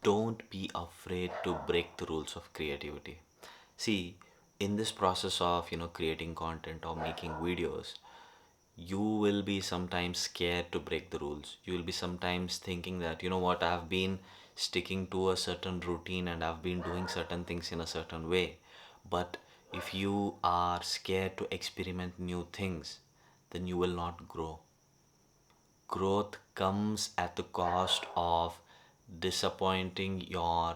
don't be afraid to break the rules of creativity. See, in this process of creating content or making videos, you will be sometimes scared to break the rules. You will be sometimes thinking that, you know what, I've been sticking to a certain routine and I've been doing certain things in a certain way. But if you are scared to experiment new things, then you will not grow. Growth comes at the cost of disappointing your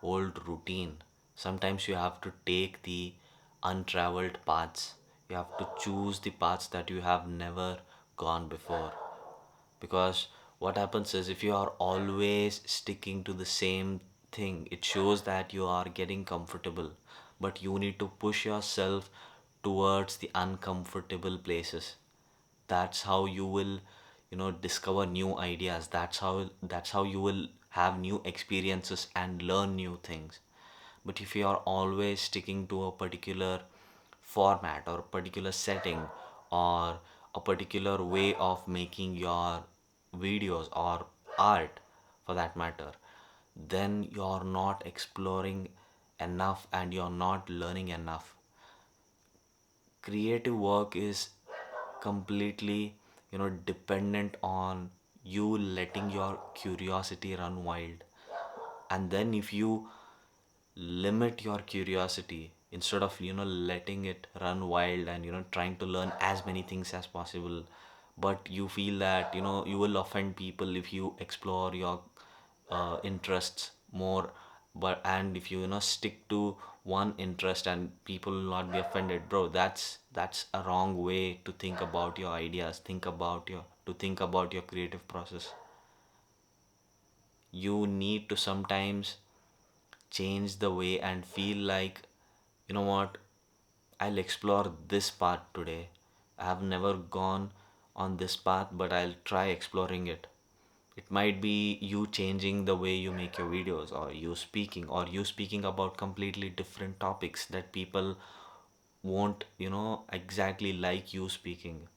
old routine. Sometimes you have to take the untraveled paths. You have to choose the paths that you have never gone before. Because what happens is, if you are always sticking to the same thing, it shows that you are getting comfortable. But you need to push yourself towards the uncomfortable places. That's how you will discover new ideas. That's how you will have new experiences and learn new things. But if you are always sticking to a particular format or a particular setting or a particular way of making your videos or art for that matter, then you're not exploring enough and you're not learning enough. Creative work is completely dependent on you letting your curiosity run wild. And then if you limit your curiosity instead of letting it run wild and trying to learn as many things as possible, but you feel that you will offend people if you explore your interests more. But and if you stick to one interest and people will not be offended, bro, that's a wrong way to think about your ideas, think about your creative process. You need to sometimes change the way and feel like, you know what, I'll explore this path today. I have never gone on this path, but I'll try exploring it. It might be you changing the way you make your videos, or you speaking about completely different topics that people won't exactly like you speaking.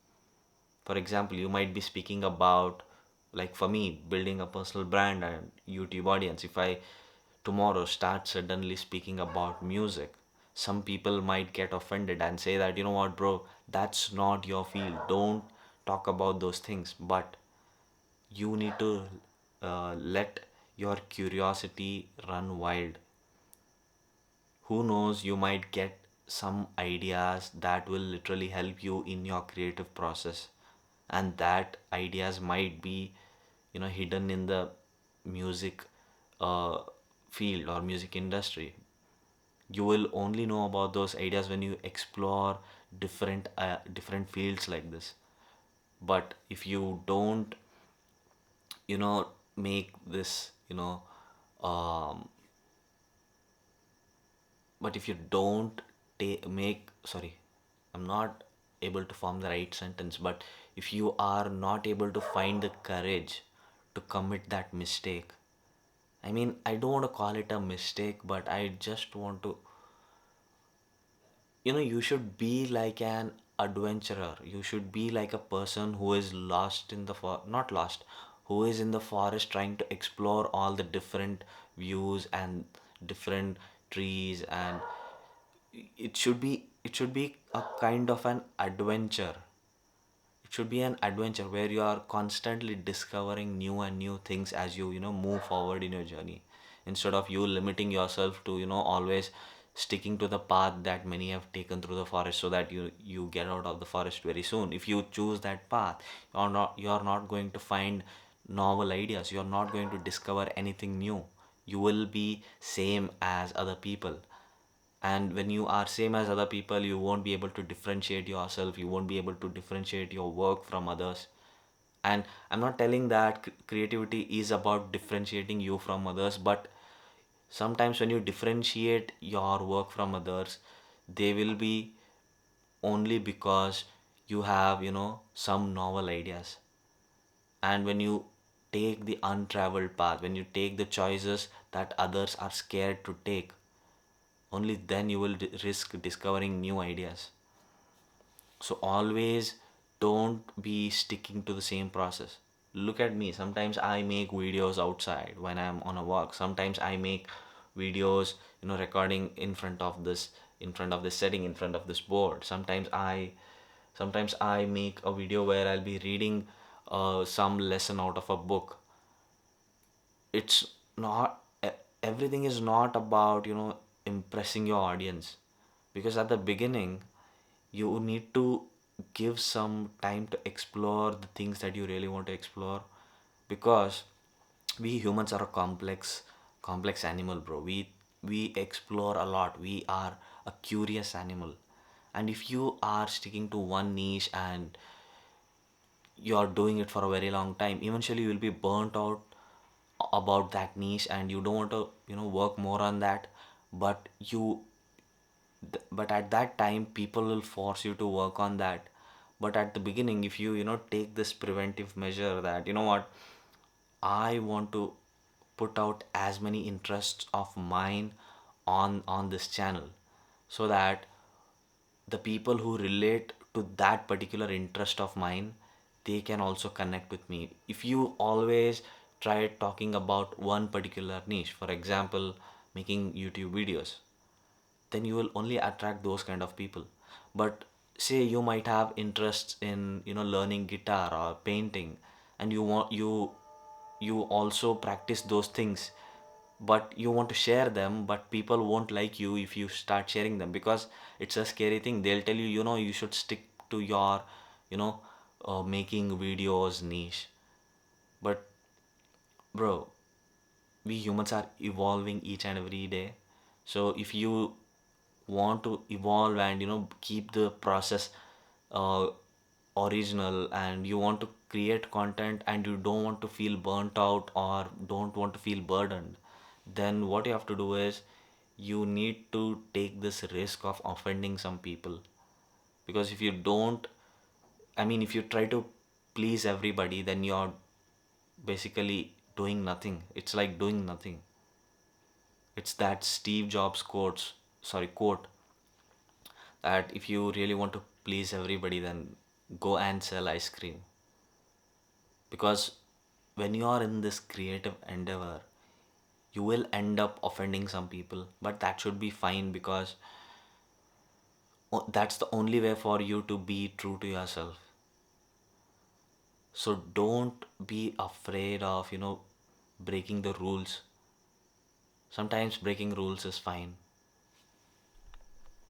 For example, you might be speaking about, like for me, building a personal brand and YouTube audience. If I tomorrow start suddenly speaking about music, some people might get offended and say that, you know what, bro, that's not your field, don't talk about those things. But you need to let your curiosity run wild. Who knows, you might get some ideas that will literally help you in your creative process. And that ideas might be hidden in the music uh, field or music industry. You will only know about those ideas when you explore different fields like this. But if you don't make this um, but if you don't make, sorry, I'm not able to form the right sentence, but if you are not able to find the courage to commit that mistake, I mean, I don't want to call it a mistake, but I just want to, you should be like an adventurer. You should be like a person who is lost in the not lost, who is in the forest trying to explore all the different views and different trees. And it should be a kind of an adventure. It should be an adventure where you are constantly discovering new and new things as you move forward in your journey, instead of you limiting yourself to always sticking to the path that many have taken through the forest, so that you get out of the forest very soon. If you choose that path, you're not going to find novel ideas. You're not going to discover anything new. You will be same as other people. And when you are same as other people, you won't be able to differentiate yourself. You won't be able to differentiate your work from others. And I'm not telling that creativity is about differentiating you from others, but sometimes when you differentiate your work from others, they will be only because you have some novel ideas. And when you take the untraveled path, when you take the choices that others are scared to take, only then you will risk discovering new ideas. So always don't be sticking to the same process. look at me. Sometimes I make videos outside when I'm on a walk. Sometimes I make videos, recording in front of this setting, in front of this board. Sometimes I make a video where I'll be reading some lesson out of a book. It's not everything is not about impressing your audience, because at the beginning you need to give some time to explore the things that you really want to explore, because we humans are a complex animal, bro. We explore a lot. We are a curious animal. And if you are sticking to one niche and you're doing it for a very long time, eventually you will be burnt out about that niche, and you don't want to work more on that. But but at that time people will force you to work on that. But at the beginning, if you take this preventive measure that what, I want to put out as many interests of mine on this channel, so that the people who relate to that particular interest of mine, they can also connect with me. If you always try talking about one particular niche, for example making YouTube videos, then you will only attract those kind of people. But say you might have interests in learning guitar or painting, and you also practice those things, but you want to share them, but people won't like you if you start sharing them, because it's a scary thing. They'll tell you, you should stick to your you know making videos niche. But bro, we humans are evolving each and every day. So if you want to evolve and keep the process uh, original, and you want to create content and you don't want to feel burnt out or don't want to feel burdened, then what you have to do is you need to take this risk of offending some people. Because if you don't, I mean, if you try to please everybody, then you're basically doing nothing. It's like doing nothing. It's that Steve Jobs quote, that if you really want to please everybody, then go and sell ice cream. Because when you are in this creative endeavor, you will end up offending some people, but that should be fine, because that's the only way for you to be true to yourself. So don't be afraid of breaking the rules. Sometimes breaking rules is fine.